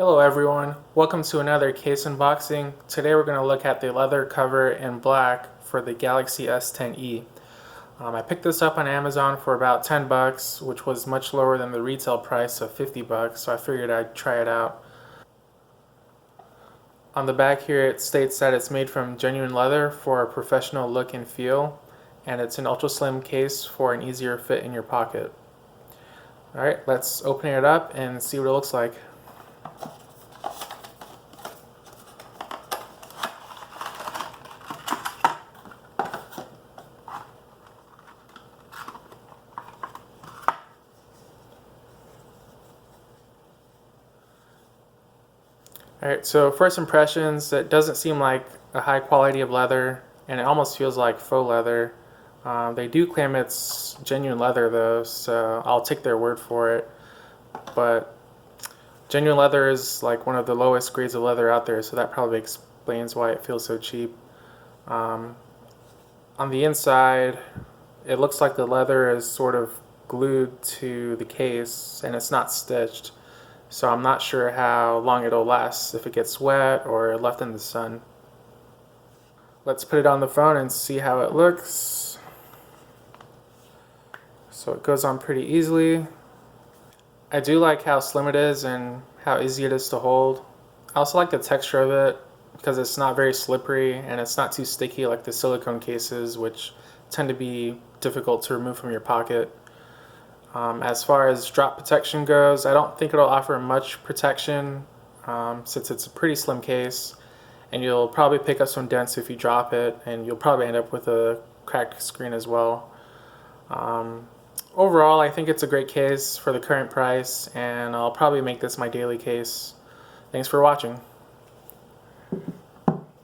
Hello everyone, welcome to another case unboxing. Today we're going to look at the leather cover in black for the Galaxy S10e. I picked this up on Amazon for about 10 bucks, which was much lower than the retail price of 50 bucks, so I figured I'd try it out. On the back here it states that it's made from genuine leather for a professional look and feel, and it's an ultra slim case for an easier fit in your pocket. Alright, let's open it up and see what it looks like. Alright, so first impressions, it doesn't seem like a high quality of leather, and it almost feels like faux leather. They do claim it's genuine leather though, so I'll take their word for it. But genuine leather is like one of the lowest grades of leather out there, so that probably explains why it feels so cheap. On the inside, it looks like the leather is sort of glued to the case and it's not stitched. So I'm not sure how long it'll last, if it gets wet or left in the sun. Let's put it on the phone and see how it looks. So it goes on pretty easily. I do like how slim it is and how easy it is to hold. I also like the texture of it because it's not very slippery and it's not too sticky like the silicone cases, which tend to be difficult to remove from your pocket. As far as drop protection goes, I don't think it'll offer much protection since it's a pretty slim case, and you'll probably pick up some dents if you drop it, and you'll probably end up with a cracked screen as well. Overall, I think it's a great case for the current price, and I'll probably make this my daily case. Thanks for watching.